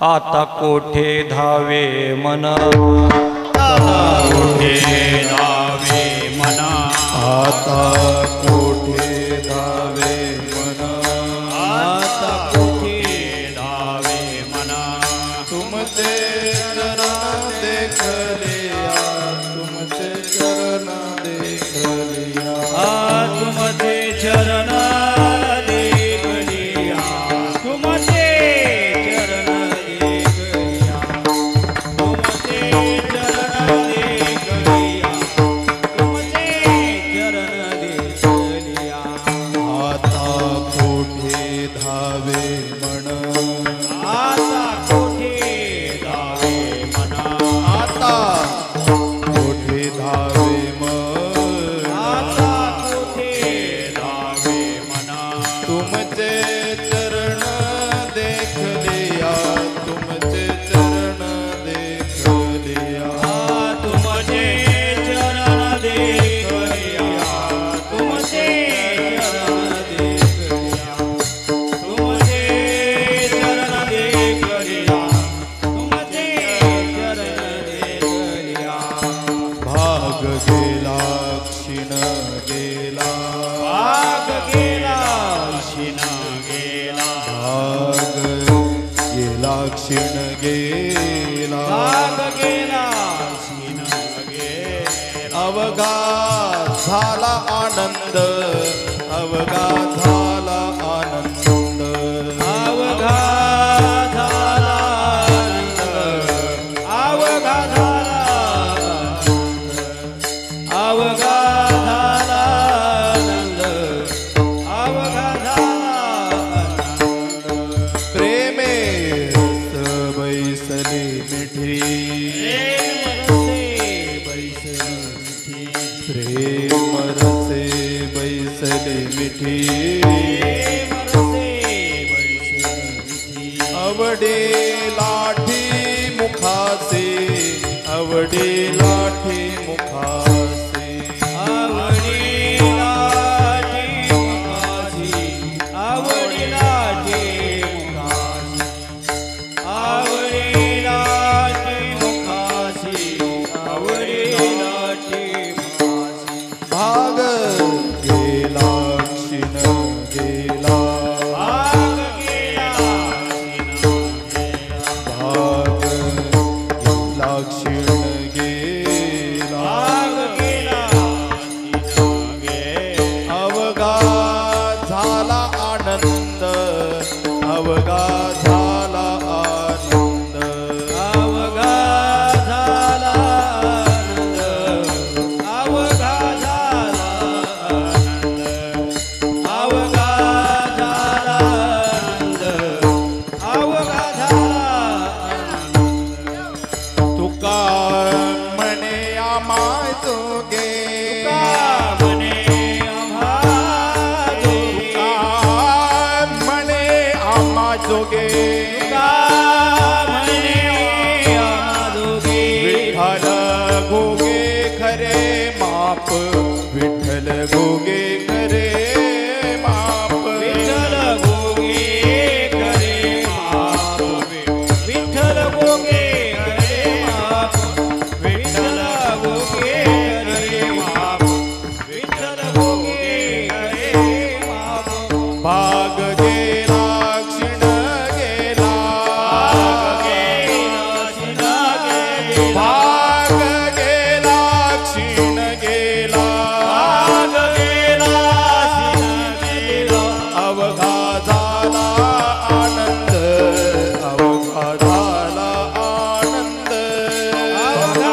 आता कोठे धावे मन, कोठे धावे मन, आता कोठे धावे मन, आता कोठे धावे मन, तुमचे चरण देख लिया, तुमचे चरण देख लिया, तुमचे चरण देख लिया, तुमचे हाथ क्षीण गेला भाग गेला क्षीण गेला भाग गेला क्षीण गेला भाग गेला क्षीण गेला अवघा झाला आनंद अवघा झाला आनंद अवघा झाला आनंद अवघा झाला अवघा झाला आनंद अवघा झाला प्रेमे रस बैसले मिठी प्रेम रसे बैसले मिठी अवडे लाठी मुखासे अवडे लाठी मुखासे आवडी लाठी मुखासी आवडी लाठी मुखासी आवडी लाठी मुखासी आवडी लाठी मुखासी भाग गेला क्षीण गेला भाग गेला भाग गेला क्षीण गेला भाग गेला अवघा झाला आनंद अवघा झाला आनंद अवघा झाला आनंद अवघा झाला आनंद अवघा झाला आनंद अवघा झाला तुका म्हणे आमाय जोगे म्हणे आम्हा तुका म्हणे आम्हा जोगे म्हणे आम्हा दोघे विठ्ठल गोगे खरे माप विठ्ठल गोगे खरे माप विठ्ठल गोगे करे माप विठ्ठल गोगे करे माप विठ्ठल गोगे करे माप विठ्ठल गोगे करे माप भाग गेला क्षीण गेला भाग गेला क्षीण गेला अवघा झाला आनंद अवघा झाला आनंद अवघा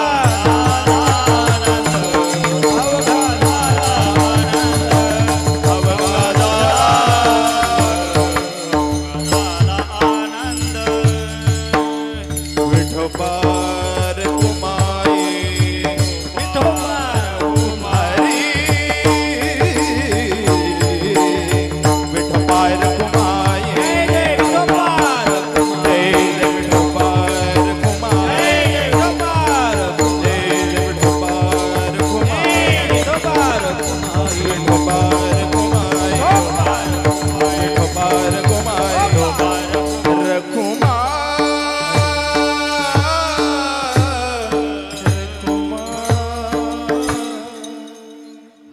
विठोबार कुमाई कुमारी विठोबार कुमाई विठोबार कुमाई विठोबार कुमाई विठोबार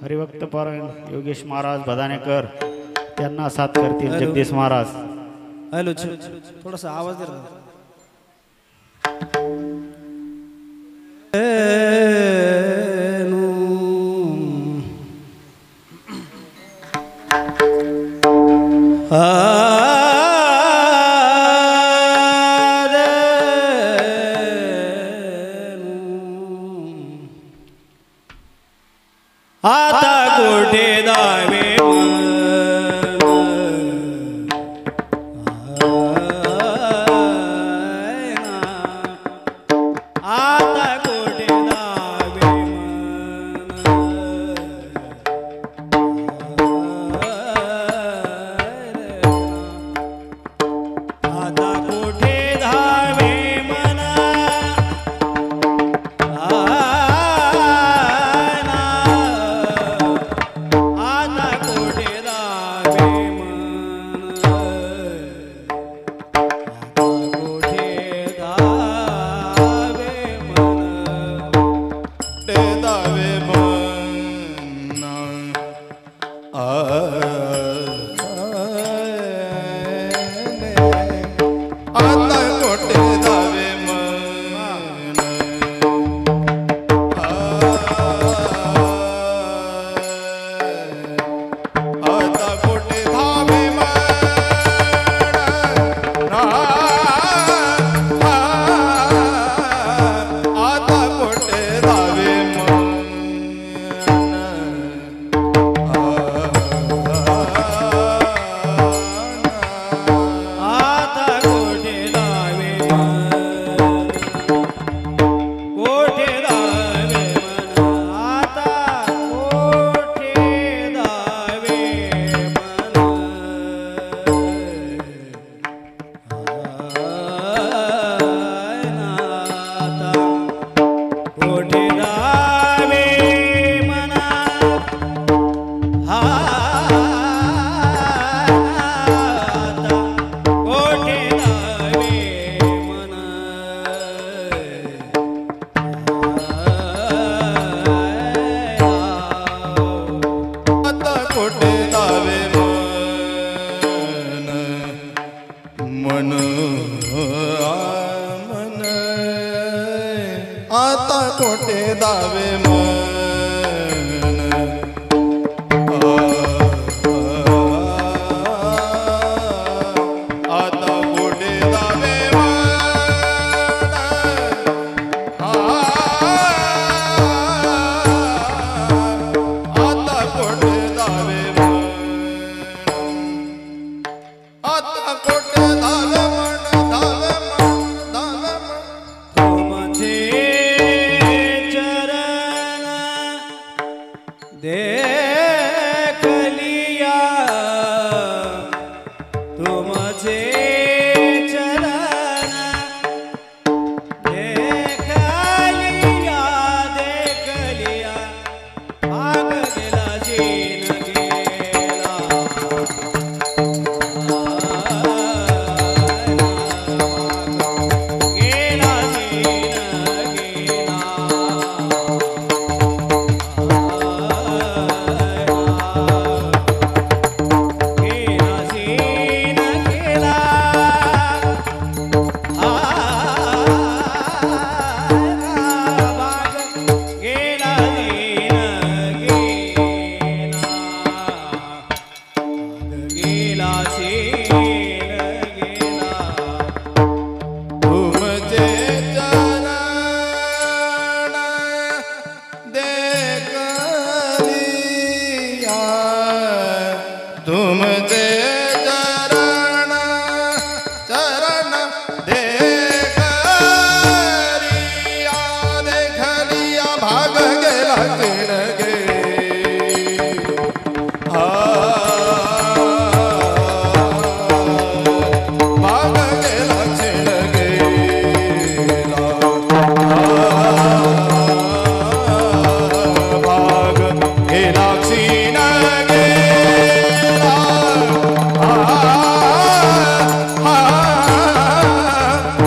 हरिभक्त पारायण योगेश महाराज बदानेकर त्यांना साथ करतील जगदीश महाराज. हॅलो थोडासा आवाज दे ना. आता कोठे दावे आता कोठे दावे आता कोठे धावे मना देख लिया तुमचे चरण देख लिया भाग गेला जीन गेला गेला जीन गेला तुमचे चरण देख लिया तुमचे चरण देख लिया भाग गेला चिण गे भाग गेला चिण गेला भाग गेला चिण गेला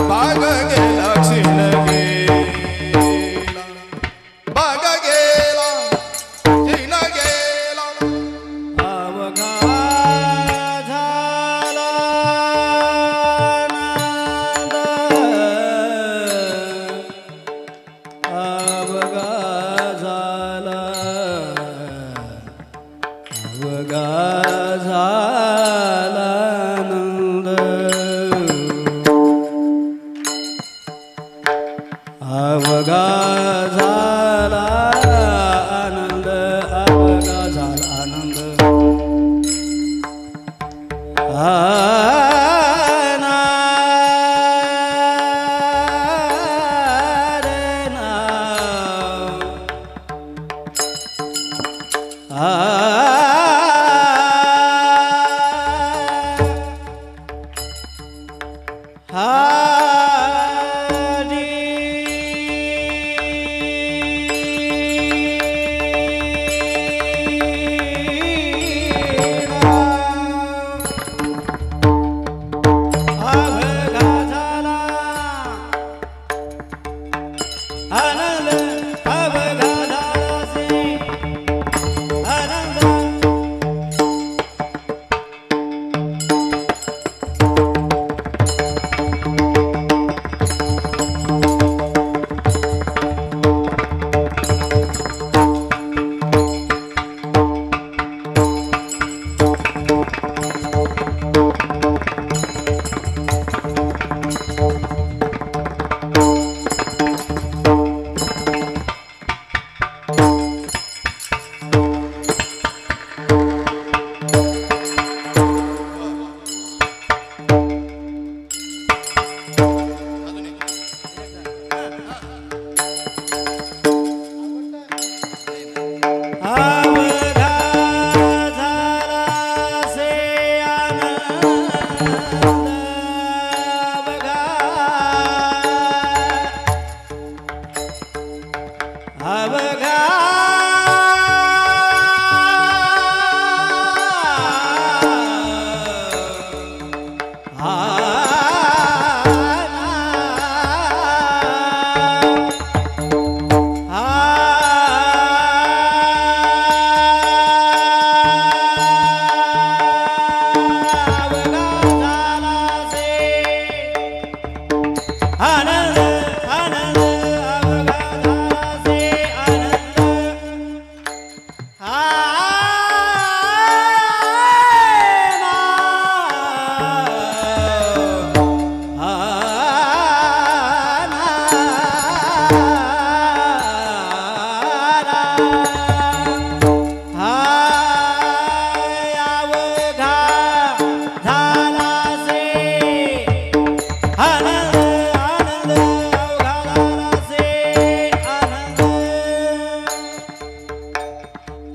भाग गेला चिण गेला भाग गेला चिण गेला अवघा झाला आनंद अवघा झाला आनंद अवघा झाला आनंद अवघा झाला आनंद आनंद अवघा झाला से आनंद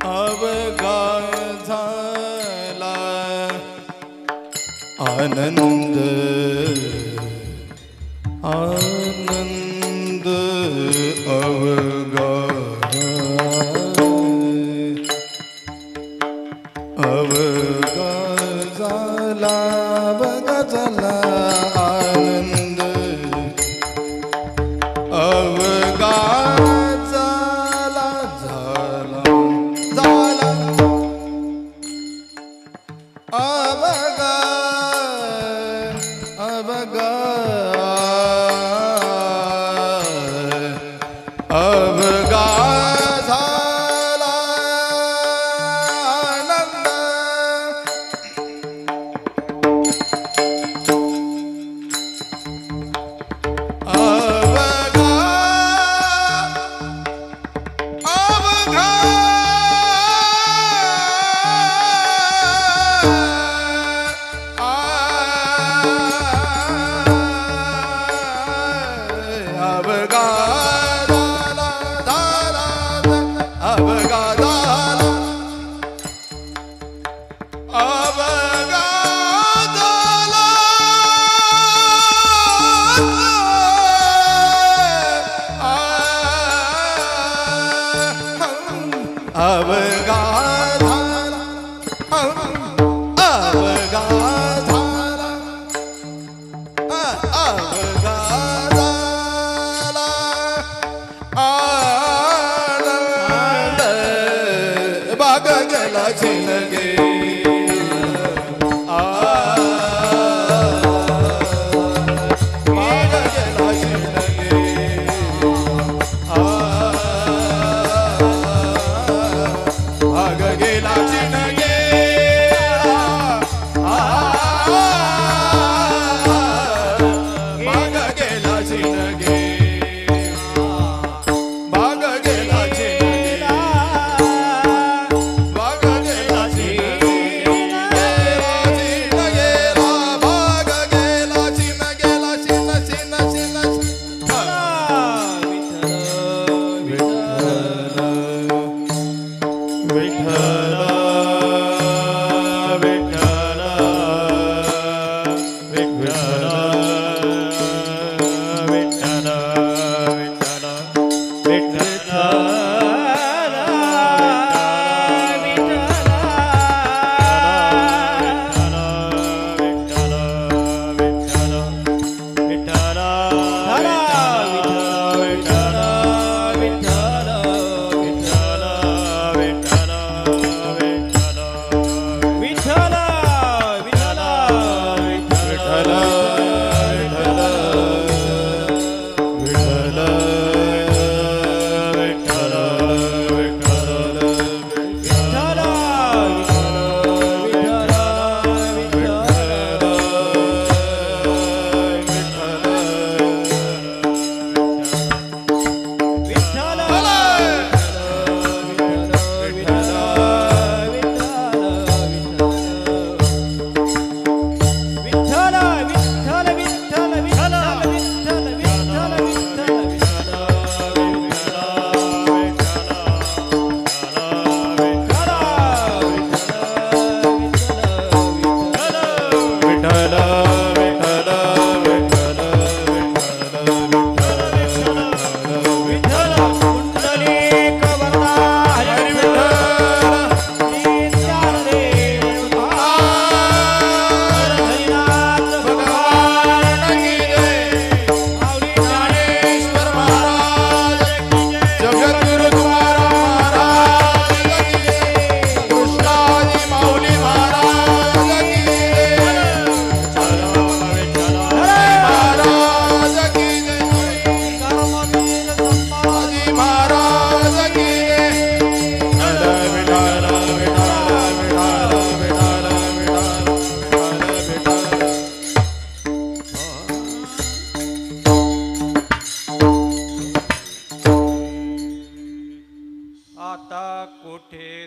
अवघा झाला आनंद आनंद अवघा अवघा झाला अवघा झाला आनंद अवघा झाला झाला झाला अवघा अवघा अवघा झाला आनंद अवघा अवघा अवघा झाला झाला अवघा झाला अवघा झाला अवघा झाला अवघा झाला अवघा झाला आनंद बाग गेला जिनगे बाग गेला जिनगे बाग गेला जिनगे बाग गेला जिनगे बाग गेला जिनगे बाग गेला जिनगे गेला बाग गेला जिनगेला चिन चिन चिन विठ्ठल विठ्ठल विठ्ठल विठ्ठल विठ्ठल विठ्ठल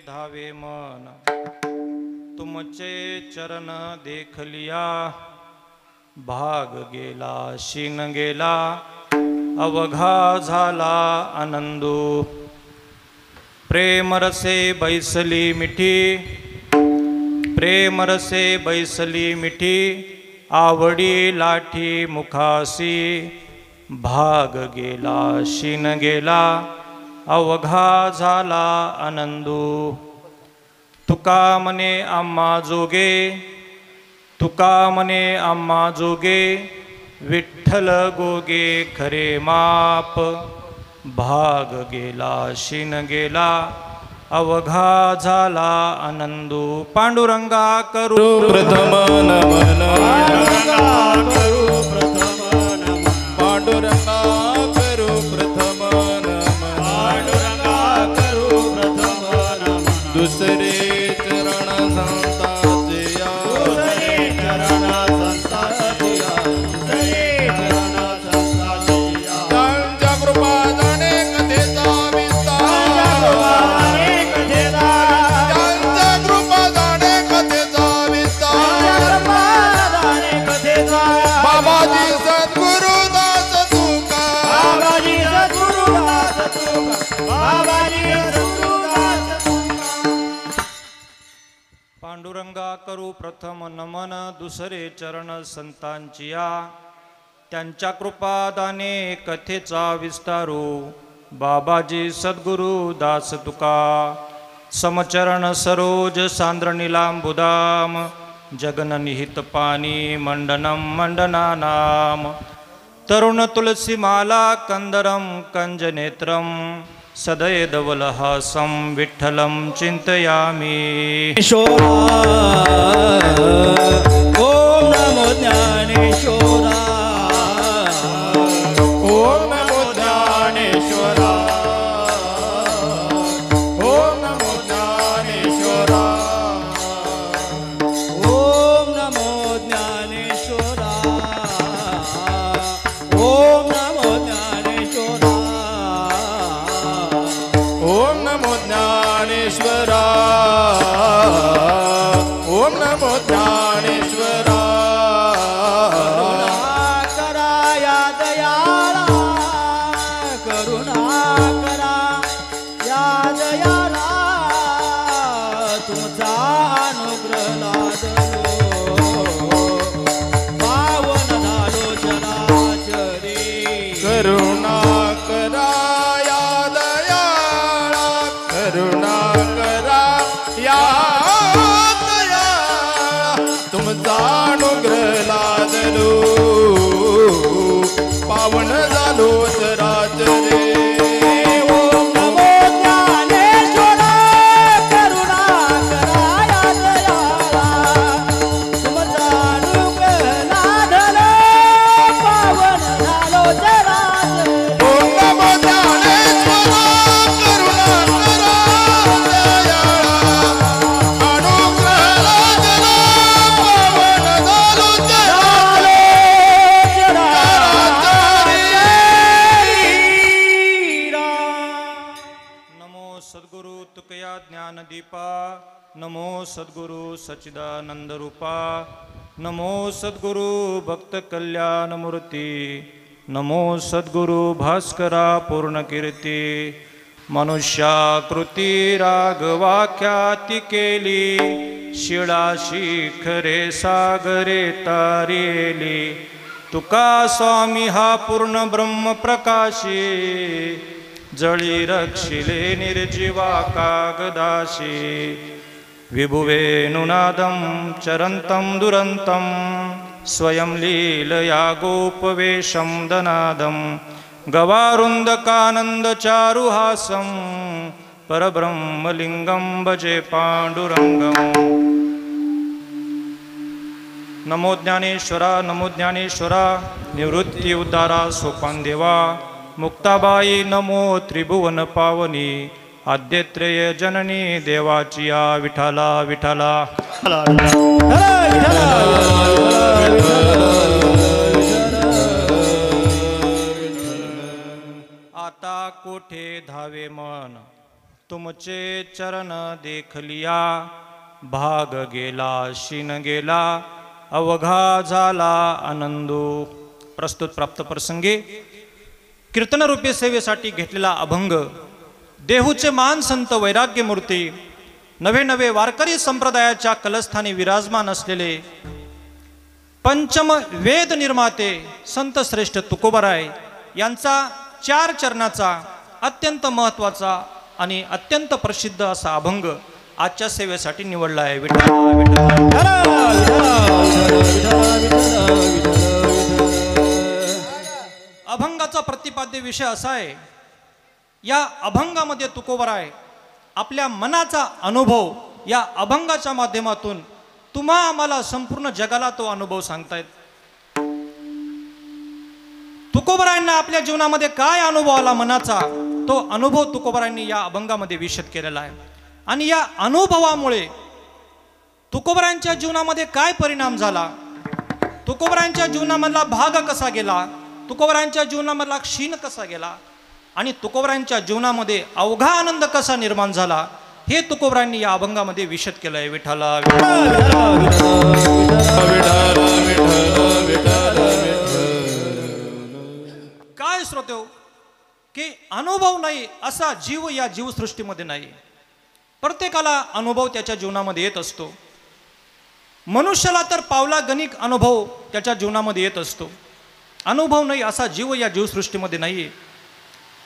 धावे मन तुमचे चरण देखलिया भाग गेला शीन गेला अवघा झाला आनंदो प्रेम रसे बैसली मिठी, प्रेम रसे बैसली मिठी, आवडी लाठी मुखासी, भाग गेला शिन गेला, अवघा झाला आनंदू. तुका मने आम्हा जोगे, तुका मने आम्हा जोगे, विठ्ठल गोगे खरे माप. भाग गेला शिन गेला, अवघा झाला आनंदू. पांडुरंगा करू प्रथम नमन, करू प्रथम नमन, पांडुरंगा करू प्रथम नमन, पांडुरंगा करू प्रथम नमन. दुसरे चरण संतांचे या, दुसरे चरण संतांचे या, दुसरे चरण संतांचे या. त्यांच्या कृपा जाणे कथेचा विस्तार, अनेक देदा, त्यांच्या कृपा जाणे कथेचा विस्तार. अनेक देदा. बाबाजी सद्गुरुदास तुका, बाबाजी सद्गुरुदास तुका, बाबाजी सद्गुरुदास तुका. पांडुरंगा करू प्रथम नमन, दुसरे चरण संतांची या. त्यांच्या कृपादाने कथेचा विस्तारू, बाबाजी सद्गुरु दास तुका. समचरण सरोज सांद्र निलांबुदाम, जगन निहित पाणी मंडनम मंडनानाम. तरुण तुलसी माला कंदरम कंजनेत्रम, सदयदवलहासं विठ्ठलं चिंतयामि. ज्ञानेश्वरा, ओम नमो ज्ञानेश्वरा, ओम नमो ज्ञानेश्वरा, ओम नमो ज्ञानेश्वरा, ओम नमो ज्ञानेश्वरा, ओम नमो ज्ञानेश्वरा, ओम नमो ज्ञानेश्वरा, ओम नमो ज्ञानेश्वरा. करुणा करा या दयाळा, करुणा करा या दयाळा, तुमचा अनुग्रह लादलो, पावन झालो चराचरी. करुणा करा या दयाळा, करुणा करा या दयाळा, तुमचा अनुग्रह लादलो, पावन झालो चराचरे. ओम नमो ज्ञानेश्वरा, करुणा करा या दयाळा, तुमचा अनुग्रह लादलो, पावन झालो चराचरी. ओम नमो ज्ञानेश्वरा, करुणा करा दयाळा, अनुग्रह लादलो, पावन झालो चराचरे. नमो सद्गुरु तुकया ज्ञानदीपा, नमो सद्गुरु सच्चिदानंद रूपा, नमो सद्गुरु भक्त कल्याण मूर्ती, नमो सद्गुरु भास्करा पूर्ण कीर्ती. मनुष्याकृती रागवाख्याती केली, शिळा शिखरे सागरे तारेली. तुका स्वामी हा पूर्ण ब्रह्म प्रकाशी, जळी रक्षिले निर्जीवा कागदाशी. विभुवेनुनादं चरन्तं दुरन्तं, स्वयं लीलया गोपवेशं दनादं. गवारुन्दकानन्दचारुहासं, परब्रह्मलिङ्गं भजे पाण्डुरङ्गम्. नमो ज्ञानेश्वरा, नमो ज्ञानेश्वरा, निवृत्ती उद्धारा सोपान देवा. मुक्ताबाई नमो त्रिभुवन पावनी, आद्यत्रेय जननी देवाची या. विठाला विठाला. आता कोठे धावे मन, तुमचे चरण देखलिया. भाग गेला शिन गेला, अवघा झाला आनंदू. प्रस्तुत प्राप्त प्रसंगी कीर्तनरूपी सेवेसाठी घेतलेला अभंग देहूचे महान संत वैराग्य मूर्ती, नवे नवे वारकरी संप्रदायाच्या कलस्थानी विराजमान असलेले पंचम वेद निर्माते संत श्रेष्ठ तुकोबाराय यांचा 4 चरणाचा अत्यंत महत्त्वाचा आणि अत्यंत प्रसिद्ध असा अभंग आजच्या सेवेसाठी निवडला आहे. विठ्ठल अभंगाचा प्रतिपाद्य विषय असा आहे, या अभंगामध्ये तुकोबाराय आपल्या मनाचा अनुभव या अभंगाच्या माध्यमातून तुम्हा आम्हाला संपूर्ण जगाला तो अनुभव सांगतायत. तुकोबारायांना आपल्या जीवनामध्ये काय अनुभव आला मनाचा, तो अनुभव तुकोबारायांनी या अभंगामध्ये विशद केलेला आहे. आणि या अनुभवामुळे तुकोबारायांच्या जीवनामध्ये काय परिणाम झाला, तुकोबारायांच्या जीवनामधला भाग कसा गेला, तुकोबारायांच्या जीवनामधला क्षीण कसा गेला आणि तुकोबारायांच्या जीवनामध्ये अवघा आनंद कसा निर्माण झाला, हे तुकोबारायांनी या अभंगामध्ये विशद केलं आहे. विठ्ठला काय श्रोते की अनुभव नाही असा जीव या जीवसृष्टीमध्ये नाही. प्रत्येकाला अनुभव त्याच्या जीवनामध्ये येत असतो. मनुष्याला तर पावला गणिक अनुभव त्याच्या जीवनामध्ये येत असतो. अनुभव नाही असा जीव या जीवसृष्टीमध्ये नाहीये.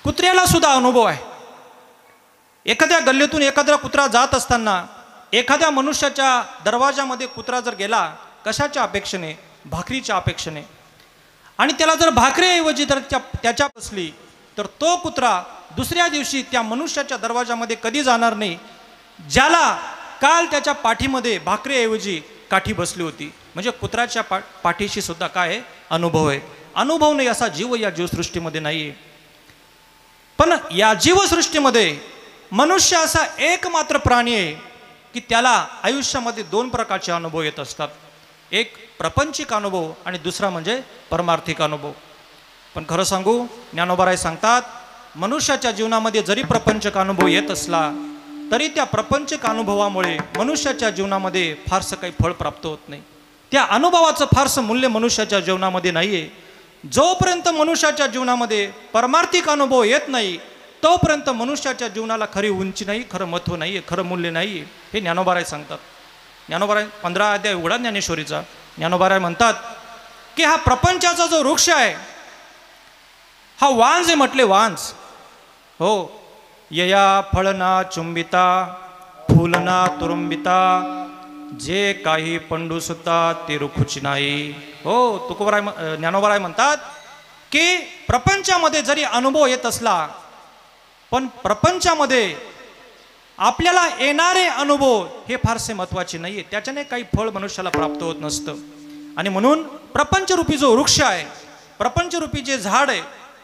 कुत्र्याला सुद्धा अनुभव आहे. एखाद्या गल्लीतून एखादा कुत्रा जात असताना एखाद्या मनुष्याच्या दरवाजामध्ये कुत्रा जर गेला, कशाच्या अपेक्षेने, भाकरीच्या अपेक्षेने, आणि त्याला जर भाकरीऐवजी जर त्याच्या बसली तर तो कुत्रा दुसऱ्या दिवशी त्या मनुष्याच्या दरवाजामध्ये कधी जाणार नाही ज्याला काल त्याच्या पाठीमध्ये भाकरीऐवजी काठी बसली होती. म्हणजे कुत्र्याच्या पाठीशी सुद्धा काय आहे, अनुभव आहे. अनुभव नाही असा जीव या जीवसृष्टीमध्ये नाहीये. पण या जीवसृष्टीमध्ये मनुष्य असा एकमात्र प्राणी आहे की त्याला आयुष्यामध्ये 2 प्रकारचे अनुभव येत असतात. एक प्रापंचिक अनुभव आणि दुसरा म्हणजे परमार्थिक अनुभव. पण खरं सांगू, ज्ञानोबाराय सांगतात, मनुष्याच्या जीवनामध्ये जरी प्रापंचिक अनुभव येत असला तरी त्या प्रापंचिक अनुभवामुळे मनुष्याच्या जीवनामध्ये फारसं काही फळ प्राप्त होत नाही. त्या अनुभवाचं फारसं मूल्य मनुष्याच्या जीवनामध्ये नाहीये. जोपर्यंत मनुष्याच्या जीवनामध्ये परमार्थिक अनुभव येत नाही तोपर्यंत मनुष्याच्या जीवनाला खरी उंची नाही, खरं महत्त्व नाही, खरं मूल्य नाही, हे ज्ञानोबाराय सांगतात. ज्ञानोबाराय 15 अध्याय उघडा ज्ञानेश्वरीचा. ज्ञानोबाराय म्हणतात की हा प्रपंचाचा जो वृक्ष आहे हा वांज आहे म्हटले, वांज. हो, यया फळना चुंबिता फुलना तुरुंबिता, जे काही पंडू सुद्धा ते रुखुची नाही. हो, तुकोबाराय ज्ञानोबाराय म्हणतात की प्रपंचामध्ये जरी अनुभव येत असला पण प्रपंचामध्ये आपल्याला येणारे अनुभव हे फारसे महत्त्वाचे नाहीये. त्याच्याने काही फळ मनुष्याला प्राप्त होत नसतं. आणि म्हणून प्रपंचरूपी जो वृक्ष आहे, प्रपंचरूपी जे झाड आहे,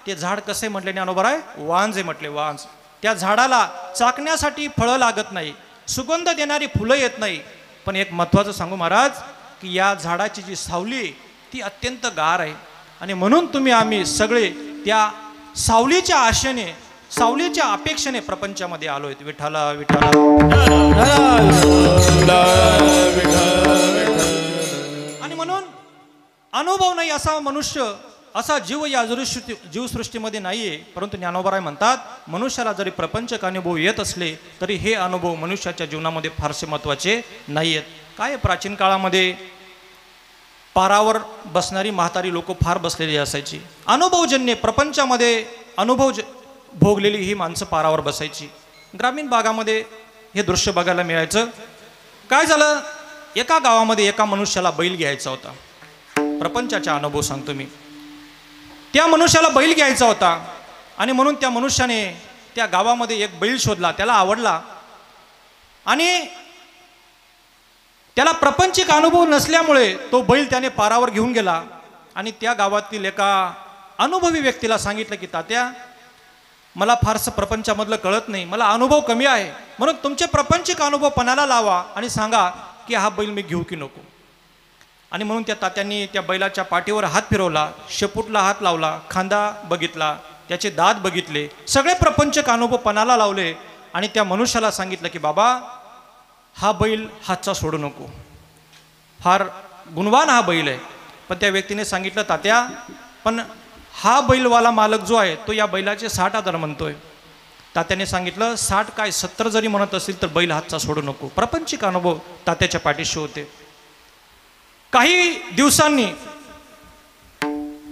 ते झाड कसे म्हटले ज्ञानोबाराय, वांज आहे म्हटले, वांज. त्या झाडाला चाकण्यासाठी फळं लागत नाही, सुगंध देणारी फुलं येत नाही. पण एक महत्त्वाचं सांगू महाराज की या झाडाची जी सावली ती अत्यंत गार आहे. आणि म्हणून तुम्ही आम्ही सगळे त्या सावलीच्या आशेने, सावलीच्या अपेक्षेने प्रपंचामध्ये आलोय. विठ्ठला विठ्ठला. आणि म्हणून अनुभव नाही असा मनुष्य, असा जीव या जीवसृष्टीमध्ये नाहीये. परंतु ज्ञानोबाराय म्हणतात मनुष्याला जरी प्रपंचक अनुभव येत असले तरी हे अनुभव मनुष्याच्या जीवनामध्ये फारसे महत्त्वाचे नाही आहेत. काय प्राचीन काळामध्ये पारावर बसणारी म्हातारी लोक फार बसलेली असायची. अनुभवजन्य प्रपंचामध्ये अनुभव भोगलेली ही माणसं पारावर बसायची. ग्रामीण भागामध्ये हे दृश्य बघायला मिळायचं. काय झालं, एका गावामध्ये एका मनुष्याला बैल घ्यायचा होता. प्रपंचाचा अनुभव सांगतो मी. त्या मनुष्याला बैल घ्यायचा होता आणि म्हणून त्या मनुष्याने त्या गावामध्ये एक बैल शोधला, त्याला आवडला. आणि त्याला प्रपंचिक अनुभव नसल्यामुळे तो बैल त्याने पारावर घेऊन गेला आणि त्या गावातील एका अनुभवी व्यक्तीला सांगितलं की तात्या, मला फारसं प्रपंचामधलं कळत नाही, मला अनुभव कमी आहे, म्हणून तुमचे प्रपंचिक अनुभव पणाला लावा आणि सांगा की हा बैल मी घेऊ की नको. आणि म्हणून त्या तात्यांनी त्या बैलाच्या पाठीवर हात फिरवला, शेपूटला हात लावला, खांदा बघितला, त्याचे दात बघितले, सगळे प्रपंचक अनुभव पणाला लावले आणि त्या मनुष्याला सांगितलं की बाबा, हा बैल हातचा सोडू नको, फार गुणवान हा बैल आहे. पण त्या व्यक्तीने सांगितलं तात्या, पण हा बैलवाला मालक जो आहे तो या बैलाचे 60,000 म्हणतोय. तात्याने सांगितलं 60 काय 70 जरी म्हणत असेल तर बैल हातचा सोडू नको. प्रापंचिक अनुभव तात्याच्या पाठीशी होते. काही दिवसांनी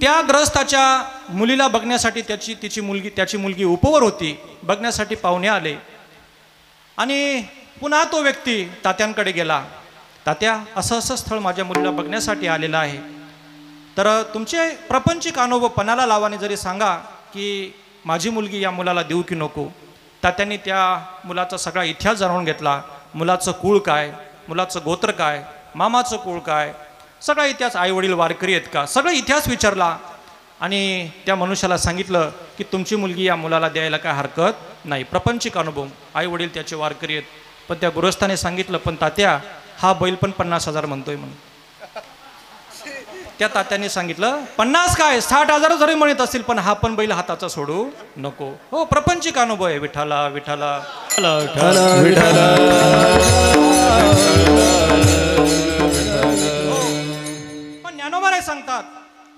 त्या ग्रहस्थाच्या मुलीला बघण्यासाठी त्याची मुलगी उपवर होती, बघण्यासाठी पाहुणे आले आणि पुन्हा तो व्यक्ती तात्यांकडे गेला. तात्या, असं असं स्थळ माझ्या मुलीला बघण्यासाठी आलेलं आहे, तर तुमचे प्रापंचिक अनुभव पणाला लावाने जरी सांगा की माझी मुलगी या मुलाला देऊ की नको. तात्यांनी त्या मुलाचा सगळा इतिहास जाणून घेतला. मुलाचं कुळ काय, मुलाचं गोत्र काय, मामाचं कुळ काय, सगळा इतिहास, आई वडील वारकरी आहेत का, सगळा इतिहास विचारला आणि त्या मनुष्याला सांगितलं की तुमची मुलगी या मुलाला द्यायला काय हरकत नाही. प्रापंचिक अनुभव, आई वडील त्याचे वारकरी आहेत. पण त्या गृहस्थाने सांगितलं, पण तात्या हा बैल पण 50,000 म्हणतोय म्हणून. त्या तात्यांनी सांगितलं 50 काय 60,000 जरी म्हणत असतील पण हा पण बैल हाताचा सोडू नको. हो, प्रापंचिक अनुभव आहे. विठाला विठाला पण ज्ञानोबा सांगतात,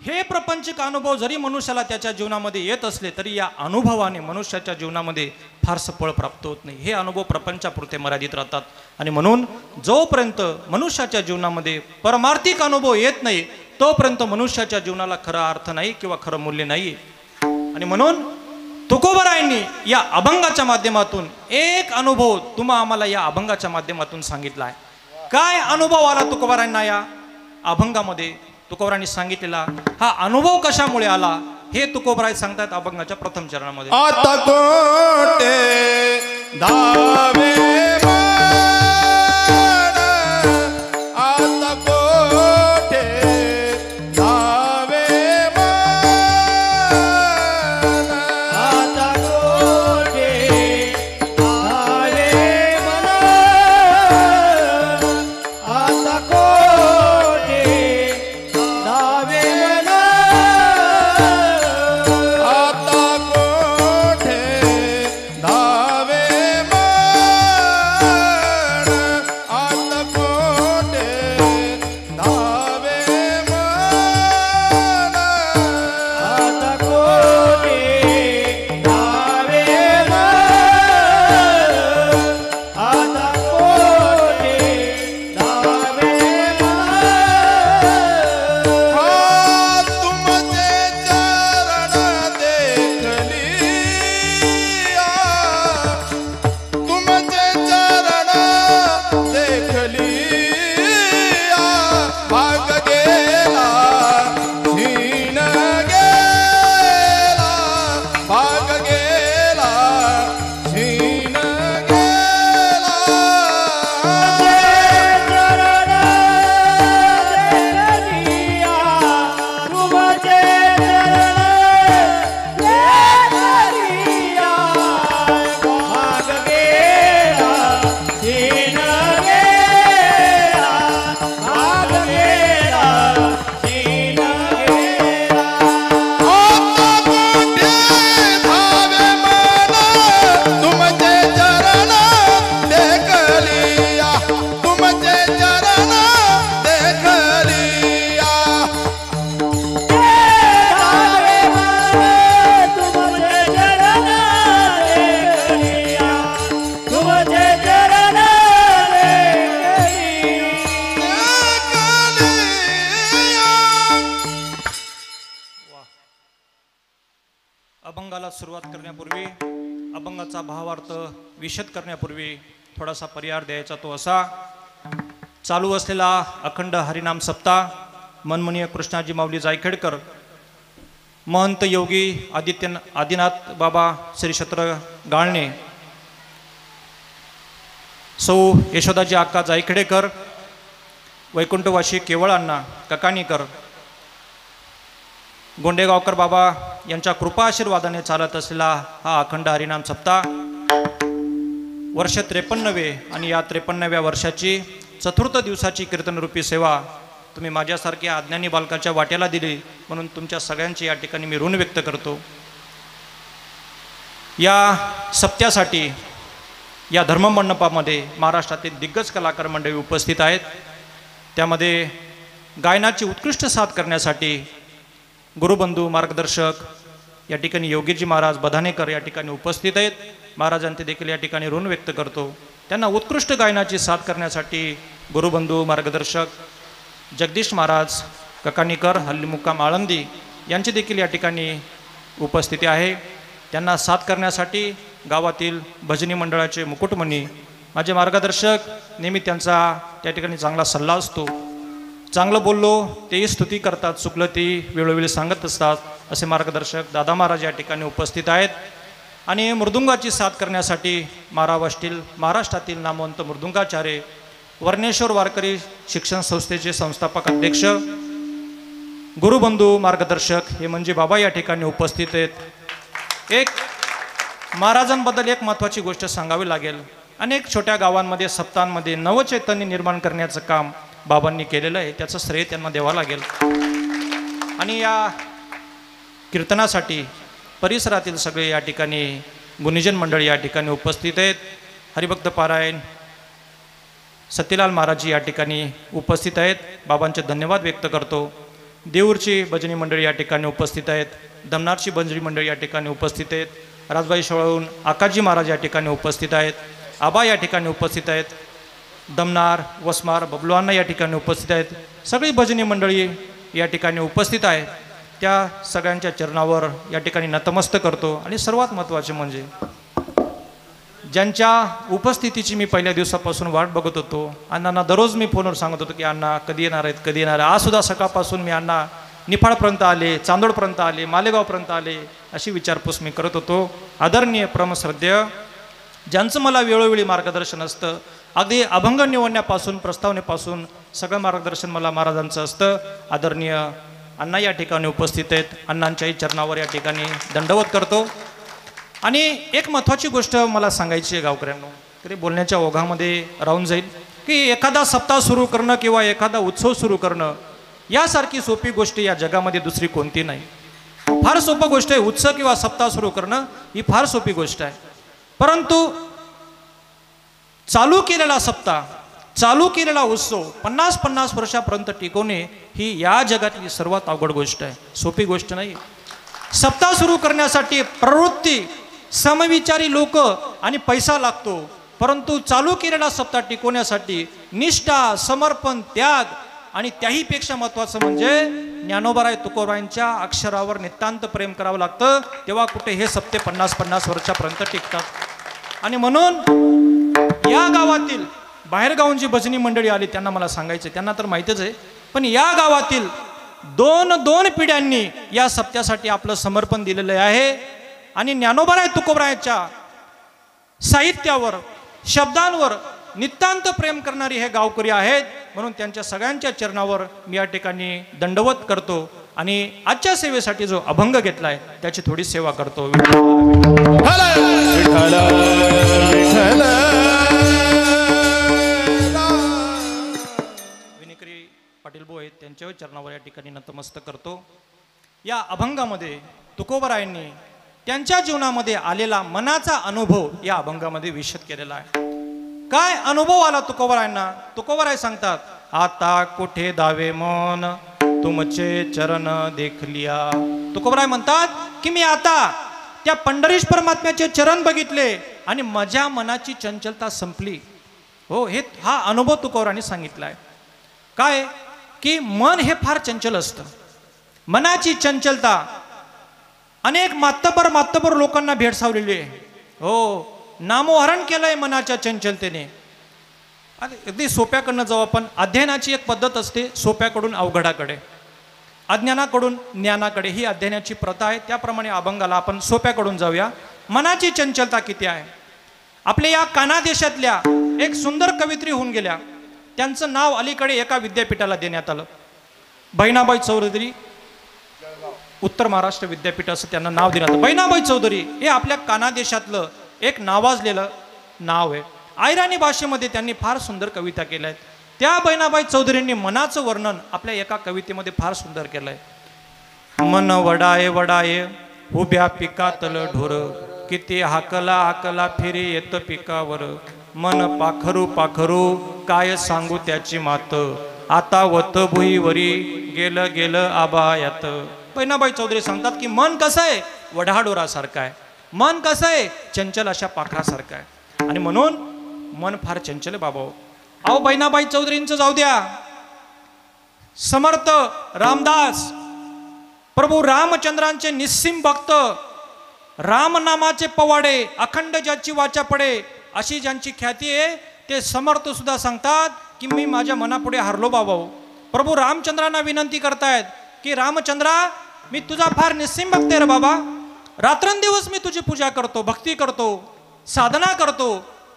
हे प्रापंचिक अनुभव जरी मनुष्याला त्याच्या जीवनामध्ये येत असले तरी या अनुभवाने मनुष्याच्या जीवनामध्ये फारसं फळ प्राप्त होत नाही. हे अनुभव प्रपंचापुरते मर्यादित राहतात. आणि म्हणून जोपर्यंत मनुष्याच्या जीवनामध्ये परमार्थिक अनुभव येत नाही तोपर्यंत मनुष्याच्या जीवनाला खरा अर्थ नाही किंवा खरं मूल्य नाही. आणि म्हणून तुकोबारायांनी या अभंगाच्या माध्यमातून एक अनुभव आम्हाला या अभंगाच्या माध्यमातून सांगितला आहे. काय अनुभव आला तुकोबारायांना या अभंगामध्ये? तुकोबारायांनी सांगितलेला हा अनुभव कशामुळे आला हे तुकोबाराय सांगतात अभंगाच्या प्रथम चरणामध्ये. आता कोटे धावे आता कोटे धावे आता कोठे धावे मन, आता कोठे धावे मन, आता कोठे धावे आता कोठे धावे आता कोठे धावे मन, आता कोठे धावे तुमचे चरण देखली भाग गेला हीन गेला भाग गेला हीन गेला अभंगाला सुरुवात करण्यापूर्वी, अभंगाचा भावार्थ विशद करण्यापूर्वी थोडासा पर्याय द्यायचा. तो असा, चालू असलेला अखंड हरिनाम सप्ताह मनमनीय कृष्णाजी माऊली जायखेडकर, महंत योगी आदिनाथ बाबा श्री क्षेत्र गाळणे, सौ यशोदाजी अक्का जायखेडेकर, वैकुंठवासी केवळ अण्णा ककानीकर, गोंडेगावकर बाबा यांच्या कृपा आशीर्वादाने चालत असलेला हा अखंड हरिनाम सप्ताह वर्ष 53 आणि या 53व्या वर्षाची चतुर्थ दिवसाची कीर्तनरूपी सेवा तुम्ही माझ्यासारख्या अज्ञानी बालकाच्या वाट्याला दिली म्हणून तुमच्या सगळ्यांची या ठिकाणी मी ऋण व्यक्त करतो. या सप्त्यासाठी या धर्ममंडपामध्ये महाराष्ट्रातील दिग्गज कलाकार मंडळी उपस्थित आहेत. त्यामध्ये गायनाची उत्कृष्ट साथ करण्यासाठी गुरुबंधू मार्गदर्शक या ठिकाणी योगीजी महाराज बधानेकर या ठिकाणी उपस्थित आहेत. महाराजांचे देखील या ठिकाणी ऋण व्यक्त करतो. त्यांना उत्कृष्ट गायनाची साथ करण्यासाठी गुरुबंधू मार्गदर्शक जगदीश महाराज ककानीकर हल्ली मुक्काम आळंदी यांची देखील या ठिकाणी उपस्थिती आहे. त्यांना साथ करण्यासाठी गावातील भजनी मंडळाचे मुकुटमणी माझे मार्गदर्शक, नेहमी त्यांचा त्या ठिकाणी चांगला सल्ला असतो. चांगलं बोललो तेही स्तुती करतात, चुकलं तेही वेळोवेळी सांगत असतात, असे मार्गदर्शक दादा महाराज या ठिकाणी उपस्थित आहेत. आणि मृदुंगाची साथ करण्यासाठी महाराष्ट्रातील नामवंत मृदुंगाचार्य वर्णेश्वर वारकरी शिक्षण संस्थेचे संस्थापक अध्यक्ष गुरुबंधू मार्गदर्शक हे म्हणजे बाबा या ठिकाणी उपस्थित आहेत. एक महाराजांबद्दल एक महत्त्वाची गोष्ट सांगावी लागेल. अनेक छोट्या गावांमध्ये सप्ताहांमध्ये नवचैतन्य निर्माण करण्याचं काम बाबांनी केलेलं आहे, त्याचं श्रेय त्यांना द्यावं लागेल. आणि या कीर्तनासाठी परिसरातील सगळे या ठिकाणी गुणीजन मंडळी या ठिकाणी उपस्थित आहेत. हरिभक्त पारायण सतीलाल महाराजजी या ठिकाणी उपस्थित आहेत, बाबांचे धन्यवाद व्यक्त करतो. देऊरची भजनी मंडळी या ठिकाणी उपस्थित आहेत, दमनारची भजनी मंडळी या ठिकाणी उपस्थित आहेत, राजबाई सोळाहून आकाजी महाराज या ठिकाणी उपस्थित आहेत, आबा या ठिकाणी उपस्थित आहेत, दमनार वसमार बबलुआंना या ठिकाणी उपस्थित आहेत. सगळी भजनी मंडळी या ठिकाणी उपस्थित आहे. त्या सगळ्यांच्या चरणावर या ठिकाणी नतमस्तक करतो. आणि सर्वात महत्त्वाचे म्हणजे ज्यांच्या उपस्थितीची मी पहिल्या दिवसापासून वाट बघत होतो, अण्णांना दररोज मी फोनवर सांगत होतो की अण्णा कधी येणार आहेत, कधी येणार आहे. आजसुद्धा सकाळपासून मी अण्णा निफाडपर्यंत आले, चांदोडपर्यंत आले, मालेगावपर्यंत आले, अशी विचारपूस मी करत होतो. आदरणीय परमश्रद्धेय ज्यांचं मला वेळोवेळी मार्गदर्शन असतं, अगदी अभंग निवडण्यापासून प्रस्तावनेपासून सगळं मार्गदर्शन मला महाराजांचं असतं. आदरणीय अण्णा या ठिकाणी उपस्थित आहेत, अण्णांच्याही चरणावर या ठिकाणी दंडवत करतो. आणि एक महत्त्वाची गोष्ट मला सांगायची आहे गावकऱ्यांनो, तरी बोलण्याच्या ओघामध्ये राहून जाईल, की एखादा सप्ताह सुरू करणं किंवा एखादा उत्सव सुरू करणं यासारखी सोपी गोष्ट या जगामध्ये दुसरी कोणती नाही. फार सोपं गोष्ट आहे उत्सव किंवा सप्ताह सुरू करणं, ही फार सोपी गोष्ट आहे. परंतु चालू केलेला सप्ताह, चालू केलेला उत्सव 50-50 वर्षापर्यंत टिकवणे ही या जगातली सर्वात अवघड गोष्ट आहे, सोपी गोष्ट नाही. सप्ताह सुरू करण्यासाठी प्रवृत्ती, समविचारी लोक आणि पैसा लागतो, परंतु चालू केलेला सप्ताह टिकवण्यासाठी निष्ठा, समर्पण, त्याग आणि त्याहीपेक्षा महत्त्वाचं म्हणजे ज्ञानोबाराय तुकोबारायांच्या अक्षरावर नितांत प्रेम करावं लागतं. तेव्हा कुठे हे सप्ते 50-50 वर्षापर्यंत टिकतात. आणि म्हणून या गावातील बाहेरगावून जी भजनी मंडळी आली त्यांना मला सांगायचं, त्यांना तर माहीतच आहे, पण या गावातील दोन पिढ्यांनी या सप्त्यासाठी आपलं समर्पण दिलेलं आहे. आणि ज्ञानोबाराय तुकोबारायांच्या साहित्यावर, शब्दांवर नितांत प्रेम करणारी हे गावकरी आहेत. म्हणून त्यांच्या सगळ्यांच्या चरणावर मी या ठिकाणी दंडवत करतो आणि आजच्या सेवेसाठी जो अभंग घेतलाय त्याची थोडी सेवा करतो. विनिकरी पाटील भाऊ आहेत, त्यांच्या चरणावर या ठिकाणी नतमस्तक करतो. या अभंगामध्ये तुकोबारायांनी त्यांच्या जीवनामध्ये आलेला मनाचा अनुभव या अभंगामध्ये विशद केलेला आहे. काय अनुभव आला तुकोबारायांना? तुकोबाराय सांगतात, आता कुठे दावे मन तुमचे चरण देखलिया. तुकोबाराय म्हणतात की मी आता त्या पंढरीश परमात्म्याचे चरण बघितले आणि माझ्या मनाची चंचलता संपली. हो, हा अनुभव तुकोबारायांनी सांगितलाय. काय की मन हे फार चंचल असतं, मनाची चंचलता अनेक मातबर लोकांना भेडसावलेली आहे. हो, नामोहरण केलंय मनाच्या चंचलतेने. अगदी सोप्याकडनं जाऊ आपण. अध्ययनाची एक पद्धत असते, सोप्याकडून अवघडाकडे, अज्ञानाकडून ज्ञानाकडे, ही अध्ययनाची प्रथा आहे. त्याप्रमाणे अभंगाला आपण सोप्याकडून जाऊया. मनाची चंचलता किती आहे. आपल्या या काना देशातल्या एक सुंदर कवित्री होऊन गेल्या, त्यांचं नाव अलीकडे एका विद्यापीठाला देण्यात आलं. बहिणाबाई चौधरी, उत्तर महाराष्ट्र विद्यापीठ असं त्यांना नाव देण्यात आलं. बहिणाबाई चौधरी हे आपल्या काना देशातलं एक नावाजलेलं नाव आहे. आयराणी भाषेमध्ये त्यांनी फार सुंदर कविता केल्या आहेत. त्या बहिणाबाई चौधरींनी मनाचं वर्णन आपल्या एका कवितेमध्ये फार सुंदर केलंय. मन वडाये वडाये उभ्या पिकातल ढोर, किती हाकला हाकला फेरी येत पिकावर. मन पाखरू पाखरू काय सांगू त्याची मात, आता वत भुईवरी गेलं आबायात. बहिणाबाई चौधरी सांगतात की मन कसं आहे, वढाडोरासारखं आहे. मन कसं आहे? चंचल अशा पाखरासारखं आहे. आणि म्हणून मन फार चंचल आहे बाबा. अहो बहिणाबाई चौधरींचं जाऊ द्या, समर्थ रामदास प्रभू रामचंद्रांचे निस्सीम भक्त, रामनामाचे पवाडे, अखंड ज्याची वाचा पडे अशी ज्यांची ख्याती आहे, ते समर्थ सुद्धा सांगतात की मी माझ्या मनापुढे हारलो बाबा. प्रभू रामचंद्रांना विनंती करतायत की रामचंद्रा, मी तुझा फार निस्सीम भक्त आहे रे बाबा. रात्रंदिवस मी तुझी पूजा करतो, भक्ती करतो, साधना करतो,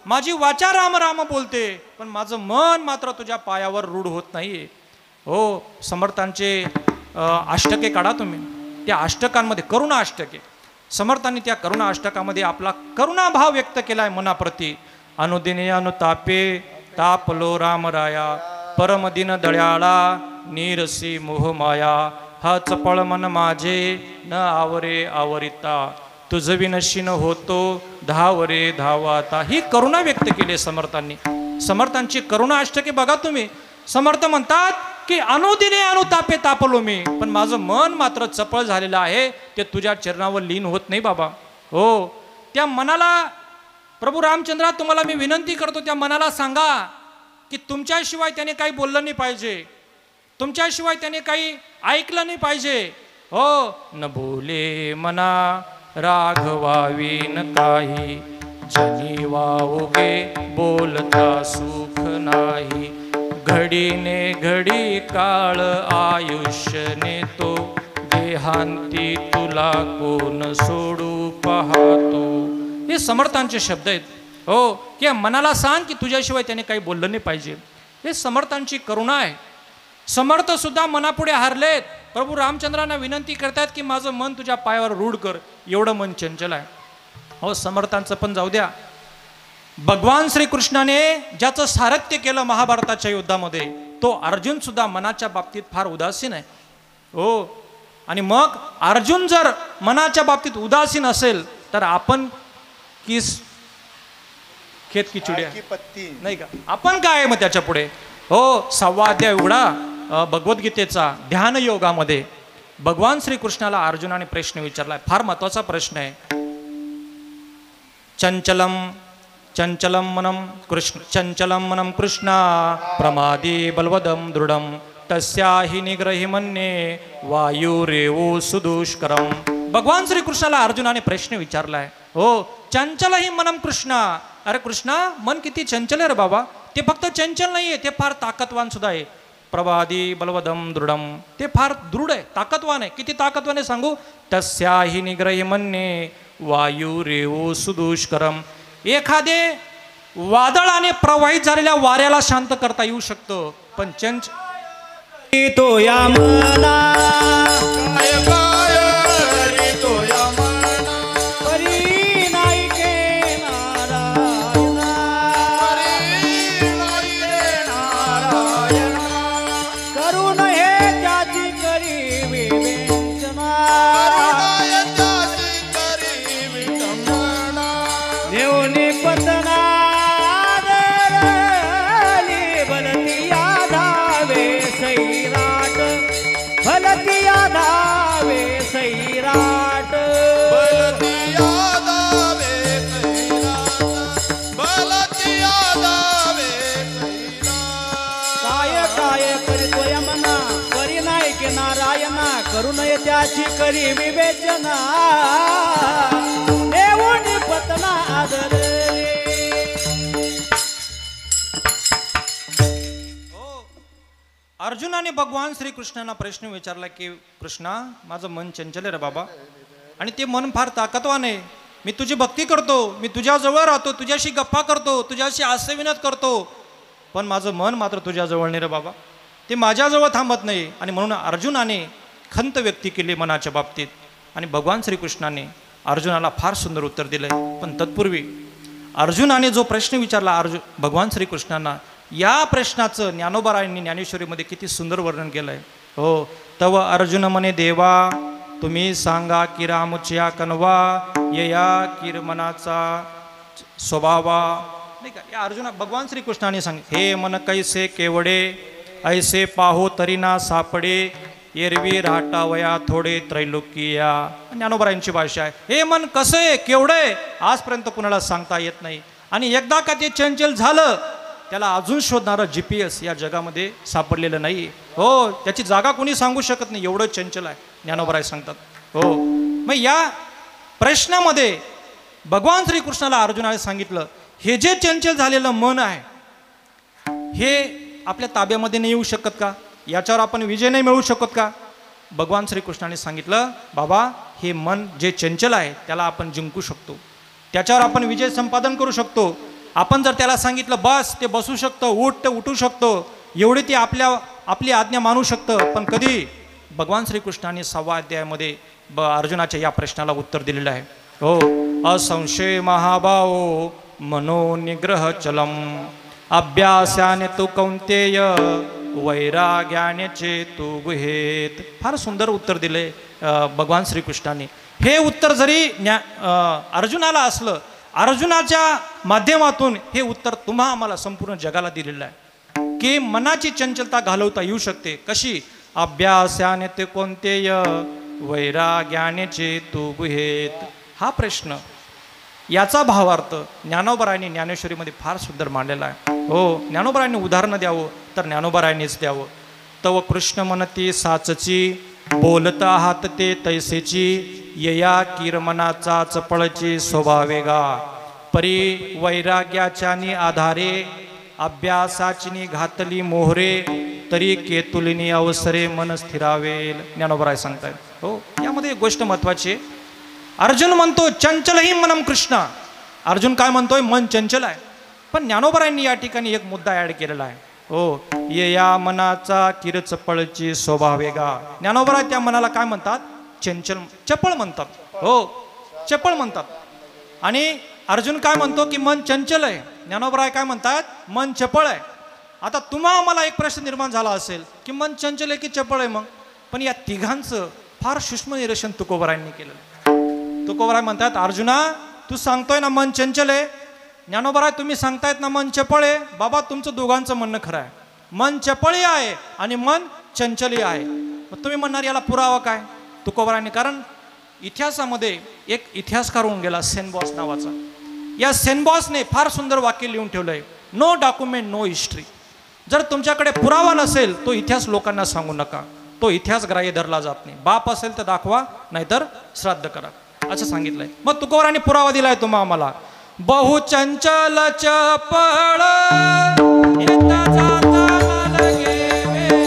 माझी वाचा राम राम बोलते, पण माझं मन मात्र तुझ्या पायावर रूढ होत नाहीये. हो, समर्थांचे अष्टके काढा तुम्ही. त्या अष्टकांमध्ये करुणा अष्टके, समर्थांनी त्या करुणा अष्टकामध्ये आपला करुणा भाव व्यक्त केलाय मनाप्रती. अनुदिने अनुतापे तापलो रामराया, परमदिन दळ्याळा नीरसी मोहमाया, हा चपळ मन माझे न आवरे आवरिता, तुझ विनशीन होतो धावरे धावाता. ही करुणा व्यक्त केली समर्थांनी. समर्थांची करुणा अष्टके बघा तुम्ही. समर्थ म्हणतात की अनुदिने अनुतापे तापलो मी, पण माझं मन मात्र चपळ झालेलं आहे, ते तुझ्या चरणावर लीन होत नाही बाबा. हो, त्या मनाला प्रभू रामचंद्रा तुम्हाला मी विनंती करतो, त्या मनाला सांगा की तुमच्याशिवाय त्याने काही बोललं नाही पाहिजे, तुमच्याशिवाय त्याने काही ऐकलं नाही पाहिजे. हो, न बोले मना राघवावी न काही, जनी वावगे बोलता सुख नाही, घडीने घडी काळ आयुष्य नेतो, देहांती तुला कोण सोडू पाहतो. हे समर्थांचे शब्द आहेत. हो, की मनाला सांग की तुझ्याशिवाय त्याने काही बोललं नाही पाहिजे. हे समर्थांची करुणा आहे. समर्थ सुद्धा मनापुढे हारलेत. प्रभू रामचंद्रांना विनंती करतात की माझं मन तुझ्या पायावर रूढ कर, एवढं मन चंचल आहे. हो, समर्थांचं पण जाऊ द्या. भगवान श्रीकृष्णाने ज्याचं सारथ्य केलं महाभारताच्या युद्धामध्ये, तो अर्जुन सुद्धा मनाच्या बाबतीत फार उदासीन आहे. हो, आणि मग अर्जुन जर मनाच्या बाबतीत उदासीन असेल तर आपण किस खेत की चिड्या नाही का, आपण काय आहे मग त्याच्या पुढे. हो, 6वा अध्याय उघडा भगवद्गीतेचा ध्यान योगामध्ये भगवान श्रीकृष्णाला अर्जुनाने प्रश्न विचारलाय. फार महत्वाचा प्रश्न आहे. चंचलम चंचलम मनम कृष्ण, चंचलम मनम कृष्णा प्रमादी बलवदम दृढम, तस्याहि निग्रही मन्ये वायुरेवो सुदुष्करम. भगवान श्रीकृष्णाला अर्जुनाने प्रश्न विचारलाय. हो, चंचल ही मनम कृष्णा. अरे कृष्णा, मन किती चंचल आहे रे बाबा. ते फक्त चंचल नाहीये, ते फार ताकदवान सुद्धा आहे. प्रवादी बलवदम दृढम, ते फार दृढ आहे, ताकदवान आहे. किती ताकदवान आहे सांगू. तस्याहि निग्रही मन्ये वायुरेवो सुदुष्करम. एखादे वादळाने प्रवाहित झालेल्या वाऱ्याला शांत करता येऊ शकतं, पण तो या मना काय काय रे तो या मना, परी नाही के नारायणा, हरी नाही रे नारायणा, करून हे त्याची करी विवेचना, करुणायताची करी विडंबना, देवनी पतना धरली, भलतिया धावे सैराट, भलतिया धावे सैराट, बलतिया दावे कैलास, बलतिया दावे कैलास. काय काय करीतोय मना, करी नाही के नारायणा, करू नये त्याची करी विवेचना, देवनी पतना आदरले. अर्जुनाने भगवान श्रीकृष्णांना प्रश्न विचारला की कृष्णा, माझं मन चंचल आहे रे बाबा, आणि ते मन फार ताकदवान आहे. मी तुझी भक्ती करतो, मी तुझ्याजवळ राहतो, तुझ्याशी गप्पा करतो, तुझ्याशी आसेविनत करतो, पण माझं मन मात्र तुझ्याजवळ नाही रे बाबा, ते माझ्याजवळ थांबत नाही. आणि म्हणून अर्जुनाने खंत व्यक्ती केली मनाच्या बाबतीत. आणि भगवान श्रीकृष्णाने अर्जुनाला फार सुंदर उत्तर दिलंय. पण तत्पूर्वी अर्जुनाने जो प्रश्न विचारला भगवान श्रीकृष्णांना, या प्रश्नाचं ज्ञानोबारायांनी ज्ञानेश्वरीमध्ये किती सुंदर वर्णन केलंय. हो, तव अर्जुन म्हणे देवा, तुम्ही सांगा की रामच्या कनवा, यया किर मनाचा स्वभावा. नाही का, या अर्जुना भगवान श्रीकृष्णाने सांग, हे मन कैसे केवडे, ऐसे पाहो तरी ना सापडे, एरवी राहटावया थोडे त्रैलोकिया. ज्ञानोबरायांची भाषा आहे. हे मन कसं आहे, केवढं आहे, आजपर्यंत कुणाला सांगता येत नाही. आणि एकदा का ते चंचल झालं, त्याला अजून शोधणारं GPS या जगामध्ये सापडलेलं नाही. हो, त्याची जागा कोणी सांगू शकत नाही, एवढं चंचल आहे. ज्ञानोबराय सांगतात. हो, मग या प्रश्नामध्ये भगवान श्रीकृष्णाला अर्जुनाने सांगितलं, हे जे चंचल झालेलं मन आहे, हे आपल्या ताब्यामध्ये नाही येऊ शकत का? याच्यावर आपण विजय नाही मिळवू शकत का? भगवान श्रीकृष्णाने सांगितलं, बाबा हे मन जे चंचल आहे त्याला आपण जिंकू शकतो, त्याच्यावर आपण विजय संपादन करू शकतो. आपण जर त्याला सांगितलं बस, ते बसू शकतं, उठ ते उठू शकतो, एवढी ती आपली आज्ञा मानू शकतं. पण कधी भगवान श्रीकृष्णाने 6व्या अध्यायामध्ये अर्जुनाच्या या प्रश्नाला उत्तर दिलेलं आहे. हो, असंशय महाभावो मनोनिग्रह चलम अभ्यासाने तू कौंतेय वैराग्याने चेतु गुहेत. फार सुंदर उत्तर दिले भगवान श्रीकृष्णाने. हे उत्तर जरी अर्जुनाला असलं, अर्जुनाच्या माध्यमातून हे उत्तर तुम्हा आम्हाला संपूर्ण जगाला दिलेलं आहे की मनाची चंचलता घालवता येऊ शकते. कशी? अभ्यासाने ते कोणतेय वैराग्याने चेतु गुहेत. हा प्रश्न, याचा भावार्थ ज्ञानोबरायांनी ज्ञानेश्वरीमध्ये फार सुंदर मांडलेला आहे. हो, ज्ञानोबरायांनी उदाहरणं द्यावं तर ज्ञानोबरायांनीच द्यावं. तव कृष्ण म्हणती साचची बोलत आहात ते तैसेची यया किरमनाचा चपळची स्वभावेगा परी वैराग्याच्यानी आधारे अभ्यासाची घातली मोहरे तरी केतुलिनी अवसरे मन स्थिरावेल. ज्ञानोबराय सांगतायत. हो, यामध्ये एक गोष्ट महत्वाची आहे. अर्जुन म्हणतो चंचलही मनम कृष्ण. अर्जुन काय म्हणतोय? मन चंचल आहे. पण ज्ञानोबरायांनी या ठिकाणी एक मुद्दा ऍड केलेला आहे. हो, ये या मनाचा किरचपळची स्वभावेगा. ज्ञानोबराय त्या मनाला काय म्हणतात? चंचल, चपळ म्हणतात. हो, चपळ म्हणतात. आणि अर्जुन काय म्हणतो की मन चंचल आहे. ज्ञानोबराय काय म्हणतात? मन चपळ आहे. आता तुम्हा आम्हाला एक प्रश्न निर्माण झाला असेल की मन चंचल आहे की चपळ आहे मग? पण या तिघांचं फार सूक्ष्म निरीक्षण तुकोबरायांनी केलं. तुकोबराय म्हणतात, अर्जुना तू सांगतोय ना मन चंचल आहे, ज्ञानोबराय तुम्ही सांगतायत ना मन चपळ आहे. बाबा तुमचं दोघांचं म्हणणं खरं आहे. मन चपळही आहे आणि मन चंचलही आहे. मग तुम्ही म्हणणार याला पुरावा काय? तुकोबरायांनी, कारण इतिहासामध्ये एक इतिहासकार होऊन गेला सेनबॉस नावाचा. या सेनबॉसने फार सुंदर वाक्य लिहून ठेवलंय, नो डॉक्युमेंट नो हिस्ट्री. जर तुमच्याकडे पुरावा नसेल तो इतिहास लोकांना सांगू नका, तो इतिहास ग्राह्य धरला जात नाही. बाप असेल तर दाखवा, नाहीतर श्राद्ध करा, असं सांगितलंय. मग तुकोबरायांनी पुरावा दिलाय तुम्हा आम्हाला. बहु चंचल चपळ येता जाता लगे वेळ.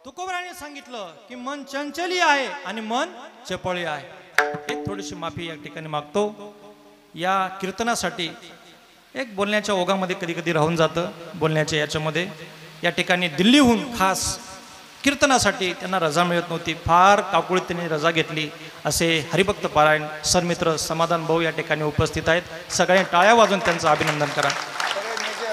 तुकोबरायांनी सांगितलं की मन चंचली आहे आणि मन चपळी आहे. एक थोडीशी माफी या ठिकाणी मागतो. या कीर्तनासाठी एक बोलण्याच्या ओघामध्ये कधी कधी राहून जातं, बोलण्याच्या याच्यामध्ये. या ठिकाणी दिल्लीहून खास कीर्तनासाठी त्यांना रजा मिळत नव्हती, फार काकुळीत त्यांनी रजा घेतली. असे हरिभक्त पारायण सरमित्र समाधान भाऊ या ठिकाणी उपस्थित आहेत. सगळ्यांनी टाळ्या वाजून त्यांचं अभिनंदन करा.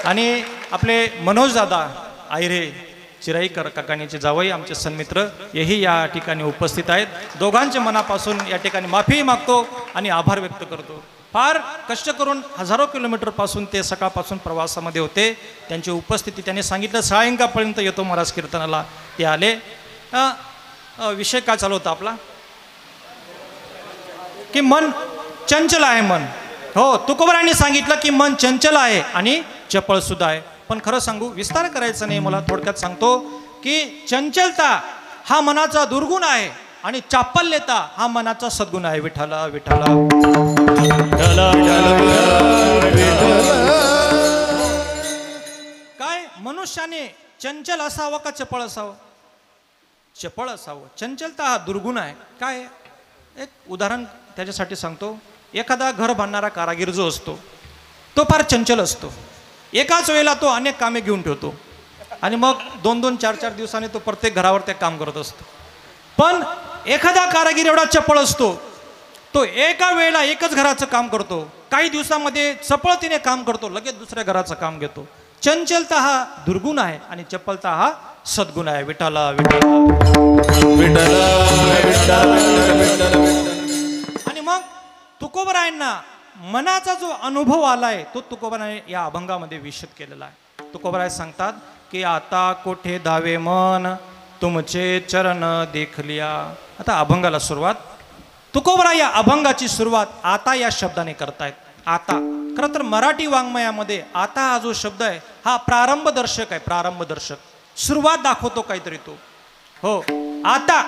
आणि आपले मनोज दादा आयरे चिराईकर काकाणीचे जावई आमचे सन्मित्र हेही या ठिकाणी उपस्थित आहेत. दोघांचे मनापासून या ठिकाणी माफी मागतो आणि आभार व्यक्त करतो. फार कष्ट करून हजारो किलोमीटरपासून ते सकाळपासून प्रवासामध्ये होते. त्यांची उपस्थिती त्यांनी सांगितलं सायंकाळपर्यंत येतो महाराज कीर्तनाला. ते आले. विषय काय चालू होता आपला? की मन चंचल आहे मन. हो, तुकोबरायांनी सांगितलं की मन चंचल आहे आणि चपळ सुद्धा आहे. पण खरं सांगू, विस्तार करायचा नाही, मला थोडक्यात सांगतो की चंचलता हा मनाचा दुर्गुण आहे आणि चापल्यता हा मनाचा सद्गुण आहे. विठ्ठला विठ्ठला. काय मनुष्याने चंचल असावं का चपळ असावं? चपळ असावं. चंचलता हा दुर्गुण आहे. काय एक उदाहरण त्याच्यासाठी सांगतो. एखादा घर बांधणारा कारागीर जो असतो तो फार चंचल असतो. एकाच वेळेला तो अनेक कामे घेऊन ठेवतो आणि मग 2-2, 4-4 दिवसांनी तो प्रत्येक घरावर ते काम करत असतो. पण एखादा कारागीर एवढा चपळ असतो, तो एका वेळेला एकच घराचं काम करतो, काही दिवसामध्ये चपळतेने काम करतो, लगेच दुसऱ्या घराचं काम घेतो. चंचलता हा दुर्गुण आहे आणि चपलता हा सद्गुण आहे. विठाला विठाला. आणि मग तुकोबरायांना मनाचा जो अनुभव आलाय तो तुकोबराने या अभंगामध्ये विशद केलेला आहे. तुकोबराय सांगतात की आता कोठे धावे मन तुमचे चरण देखलिया. आता अभंगाला सुरुवात. तुकोबराय या अभंगाची सुरुवात आता या शब्दाने करतायत. आता खरं तर मराठी वाङ्मयामध्ये आता हा जो शब्द आहे हा प्रारंभदर्शक आहे. प्रारंभदर्शक, सुरुवात दाखवतो काहीतरी तो. हो, आता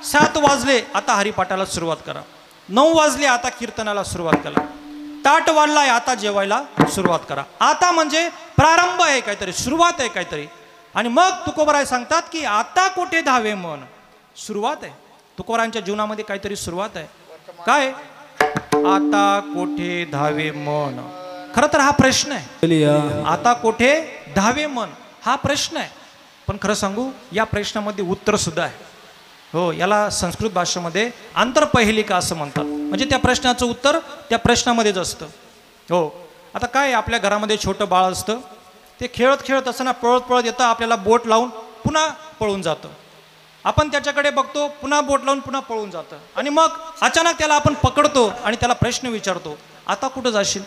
7 वाजले आता हरिपाठाला सुरुवात करा, 9 वाजले आता कीर्तनाला सुरुवात करा, ताट वाढलाय आता जेवायला सुरुवात करा. आता म्हणजे प्रारंभ आहे काहीतरी, सुरुवात आहे काहीतरी. आणि मग तुकोबराय सांगतात की आता कोठे धावे मन. सुरुवात आहे तुकोबरायांच्या जीवनामध्ये, काहीतरी सुरुवात आहे. काय? आता कोठे धावे मन. खरं तर हा प्रश्न आहे. आता कोठे धावे मन हा प्रश्न आहे. पण खरं सांगू, या प्रश्नामध्ये उत्तर सुद्धा आहे. हो, याला संस्कृत भाषेमध्ये आंतरपहेलिका असं म्हणतात. म्हणजे त्या प्रश्नाचं उत्तर त्या प्रश्नामध्येच असतं. हो, आता काय, आपल्या घरामध्ये छोटं बाळ असतं, ते खेळत खेळत असताना पळत पळत येतं, आपल्याला बोट लावून पुन्हा पळून जातं. आपण त्याच्याकडे बघतो, पुन्हा बोट लावून पुन्हा पळून जातं. आणि मग अचानक त्याला आपण पकडतो आणि त्याला प्रश्न विचारतो, आता कुठं जाशील?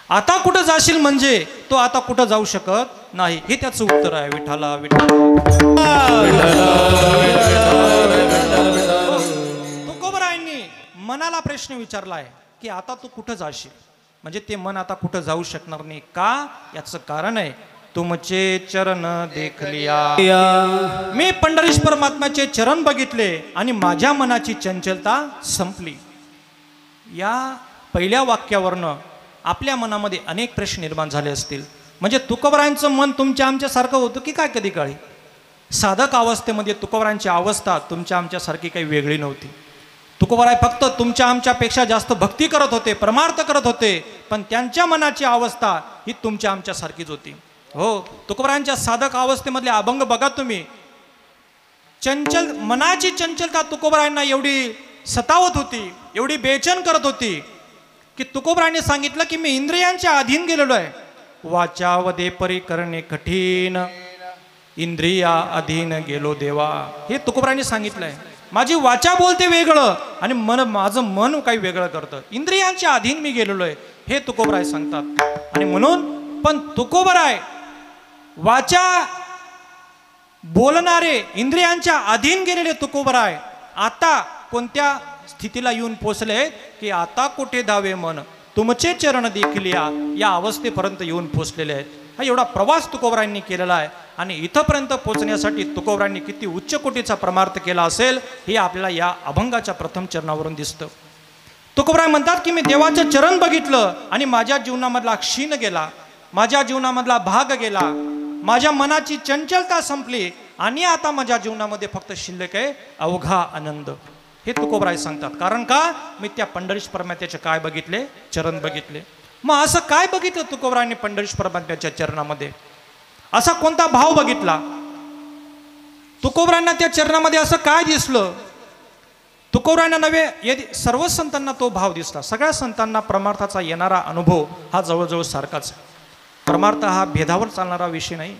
आता कुठं जाशील म्हणजे तो आता कुठं जाऊ शकत नाही, हे त्याचं उत्तर आहे. विठाला विठाला. तुकोबरायांनी मनाला प्रश्न विचारला आहे की आता तू कुठं जाशील, म्हणजे ते मन आता कुठं जाऊ शकणार नाही. का? याचं कारण आहे तुमचे चरण देखलिया. मी पंढरीश परमात्म्याचे चरण बघितले आणि माझ्या मनाची चंचलता संपली. या पहिल्या वाक्यावरनं आपल्या मनामध्ये अनेक प्रश्न निर्माण झाले असतील. म्हणजे तुकोबरायांचं मन तुमच्या आमच्यासारखं होतं की काय? कधी काळी साधक अवस्थेमध्ये तुकोबरायांची अवस्था तुमच्या आमच्यासारखी काही वेगळी नव्हती. तुकोबराय फक्त तुमच्या आमच्यापेक्षा जास्त भक्ती करत होते, परमार्थ करत होते, पण त्यांच्या मनाची अवस्था ही तुमच्या आमच्यासारखीच होती. हो, तुकोबरायांच्या साधक अवस्थेमधले अभंग बघा तुम्ही. चंचल मनाची चंचलता तुकोबरायांना एवढी सतावत होती, एवढी बेचैन करत होती की तुकोबरायांनी सांगितलं की मी इंद्रियांच्या अधीन गेलेलो आहे. वाचा वदे परी करणे कठीण, इंद्रिया अधीन गेलो देवा. हे तुकोबरायांनी सांगितलंय. माझी वाचा बोलते वेगळं आणि माझं मन काही वेगळं करतं. इंद्रियांच्या अधीन मी गेलेलो आहे, हे तुकोबराय सांगतात. आणि म्हणून पण तुकोबराय वाचा बोलणारे, इंद्रियांच्या अधीन गेलेले तुकोबराय आता कोणत्या स्थितीला येऊन पोचले की आता कुठे धावे मन तुमचे चरण देखलिया, या अवस्थेपर्यंत येऊन पोचलेले आहेत. हा एवढा प्रवास तुकोबरायांनी केलेला आहे. आणि इथंपर्यंत पोहोचण्यासाठी तुकोबरायांनी किती उच्च कोटीचा परमार्थ केला असेल हे आपल्याला या अभंगाच्या प्रथम चरणावरून दिसतं. तुकोबराय म्हणतात की मी देवाचं चरण बघितलं आणि माझ्या जीवनामधला क्षीण गेला, माझ्या जीवनामधला भाग गेला, माझ्या मनाची चंचलता संपली आणि आता माझ्या जीवनामध्ये फक्त शिल्लक आहे अवघा आनंद. हे तुकोबराय सांगतात. कारण का? मी त्या पंढरीश परमात्म्याचे काय बघितले? चरण बघितले. मग असं काय बघितलं तुकोबरायांनी पंढरीश परमात्म्याच्या चरणामध्ये? असा कोणता भाव बघितला? तुकोबरायांना त्या चरणामध्ये असं काय दिसलं? तुकोबरायांना नव्हे, सर्व संतांना तो भाव दिसला. सगळ्या संतांना परमार्थाचा येणारा अनुभव हा जवळजवळ सारखाच. परमार्थ हा भेदावर चालणारा विषय नाही.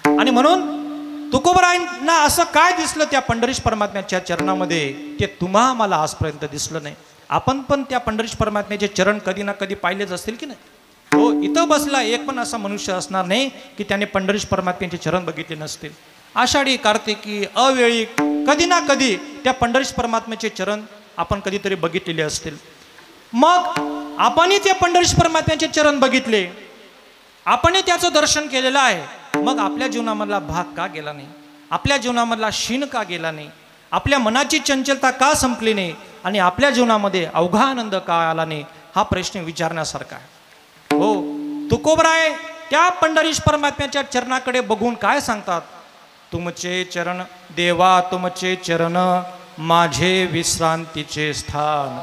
आणि म्हणून तुकोबरायांना असं काय दिसलं त्या पंढरीश परमात्म्याच्या चरणामध्ये ते तुम्हा मला आजपर्यंत दिसलं नाही. आपण पण त्या पंढरीश परमात्म्याचे चरण कधी ना कधी पाहिलेच असतील की नाही? हो, इथं बसला एक पण असा मनुष्य असणार नाही की त्याने पंढरीश परमात्म्याचे चरण बघितले नसतील. आषाढी, कार्तिकी, अवेळी कधी ना कधी त्या पंढरीश परमात्म्याचे चरण आपण कधीतरी बघितलेले असतील. मग आपणही त्या पंढरीश परमात्म्याचे चरण बघितले, आपणही त्याचं दर्शन केलेलं आहे. मग आपल्या जीवनामधला भाग का गेला नाही? आपल्या जीवनामधला क्षीण का गेला नाही? आपल्या मनाची चंचलता का संपली नाही? आणि आपल्या जीवनामध्ये अवघा आनंद का आला नाही? हा प्रश्न विचारण्यासारखा आहे. हो, तुकोबराय त्या पंढरीश परमात्म्याच्या चरणाकडे बघून काय सांगतात? तुमचे चरण देवा, तुमचे चरण माझे विश्रांतीचे स्थान.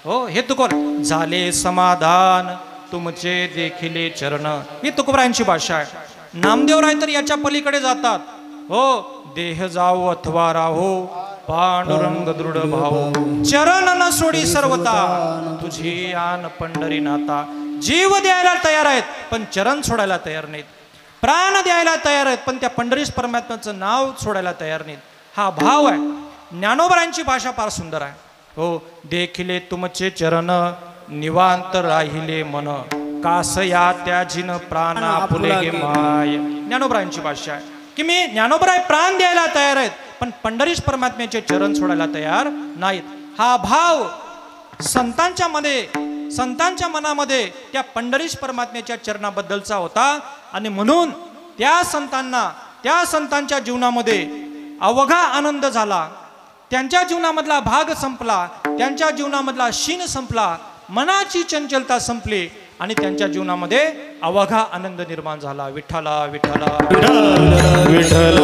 हो, हे तुकोबराय झाले समाधान तुमचे देखिले चरण. ही तुकोबरायांची भाषा आहे. नामदेवराय तर याच्या पलीकडे जातात. हो, देह जाओ अथवा राहो पांडुरंग दृढ भाव चरण न सोडी सर्वता तुझी आन पंढरीनाथा. जीव द्यायला तयार आहेत पण चरण सोडायला तयार नाहीत. प्राण द्यायला तयार आहेत पण त्या पंढरीश परमात्म्याचं नाव सोडायला तयार नाहीत. हा भाव आहे. ज्ञानोबरांची भाषा फार सुंदर आहे. हो, देखिले तुमचे चरण निवांत राहिले मन कासया त्याजिन प्राणा फुले गे माय. ज्ञानोबरांची भाषा आहे की मी ज्ञानोबराय प्राण द्यायला तयार आहेत पण पंढरीश परमात्म्याचे चरण सोडायला तयार नाहीत. हा भाव संतांच्या मनामध्ये त्या पंढरीश परमात्म्याच्या चरणाबद्दलचा होता. आणि म्हणून त्या संतांच्या जीवनामध्ये अवघा आनंद झाला. त्यांच्या जीवनामधला भाग संपला. त्यांच्या जीवनामधला शीन संपला. मनाची चंचलता संपली आणि त्यांच्या जीवनामध्ये अवघा आनंद निर्माण झाला. विठ्ठला विठ्ठला विठ्ठल